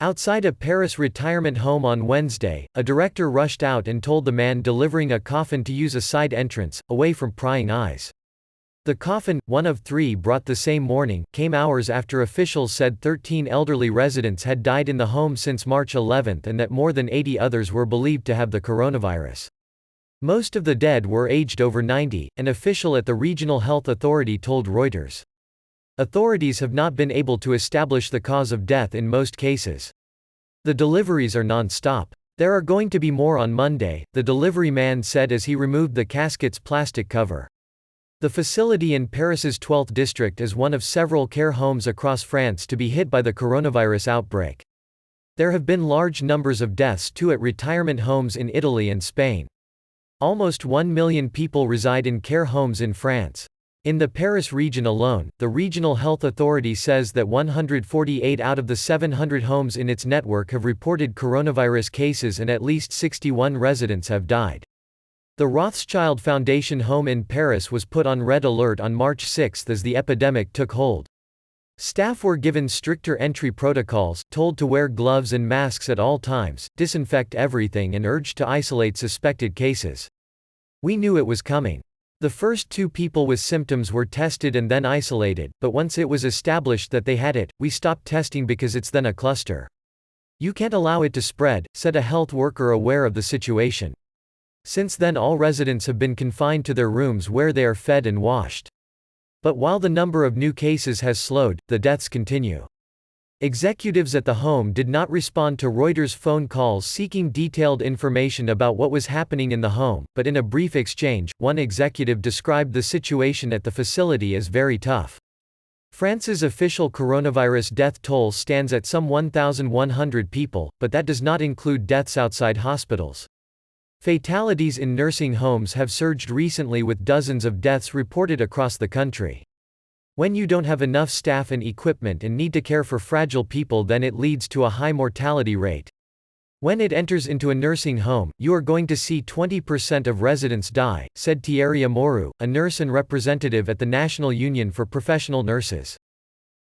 Outside a Paris retirement home on Wednesday, a director rushed out and told the man delivering a coffin to use a side entrance, away from prying eyes. The coffin, one of 3 brought the same morning, came hours after officials said 13 elderly residents had died in the home since March 11 and that more than 80 others were believed to have the coronavirus. Most of the dead were aged over 90, an official at the regional health authority told Reuters. Authorities have not been able to establish the cause of death in most cases. The deliveries are non-stop. There are going to be more on Monday, the delivery man said as he removed the casket's plastic cover. The facility in Paris's 12th district is one of several care homes across France to be hit by the coronavirus outbreak. There have been large numbers of deaths too at retirement homes in Italy and Spain. Almost 1 million people reside in care homes in France. In the Paris region alone, the regional health authority says that 148 out of the 700 homes in its network have reported coronavirus cases and at least 61 residents have died. The Rothschild Foundation home in Paris was put on red alert on March 6 as the epidemic took hold. Staff were given stricter entry protocols, told to wear gloves and masks at all times, disinfect everything and urged to isolate suspected cases. We knew it was coming. The first 2 people with symptoms were tested and then isolated, but once it was established that they had it, we stopped testing because it's then a cluster. You can't allow it to spread, said a health worker aware of the situation. Since then all residents have been confined to their rooms where they are fed and washed. But while the number of new cases has slowed, the deaths continue. Executives at the home did not respond to Reuters' phone calls seeking detailed information about what was happening in the home, but in a brief exchange, one executive described the situation at the facility as very tough. France's official coronavirus death toll stands at some 1,100 people, but that does not include deaths outside hospitals. Fatalities in nursing homes have surged recently with dozens of deaths reported across the country. When you don't have enough staff and equipment and need to care for fragile people, then it leads to a high mortality rate. When it enters into a nursing home, you are going to see 20% of residents die, said Thierry Amourou, a nurse and representative at the National Union for Professional Nurses.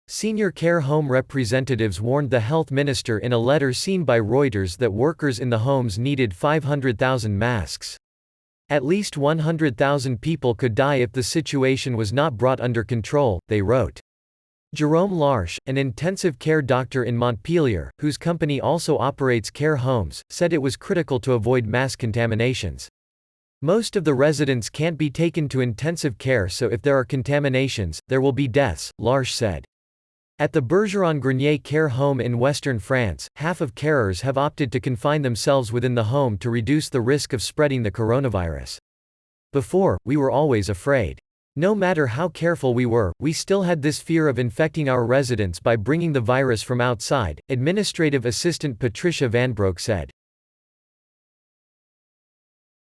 Senior care home representatives warned the health minister in a letter seen by Reuters that workers in the homes needed 500,000 masks. At least 100,000 people could die if the situation was not brought under control, they wrote. Jérôme Larche, an intensive care doctor in Montpellier, whose company also operates care homes, said it was critical to avoid mass contaminations. Most of the residents can't be taken to intensive care, so if there are contaminations, there will be deaths, Larche said. At the Bergeron-Grenier care home in western France, half of carers have opted to confine themselves within the home to reduce the risk of spreading the coronavirus. Before, we were always afraid. No matter how careful we were, we still had this fear of infecting our residents by bringing the virus from outside, Administrative Assistant Patricia Van Broek said.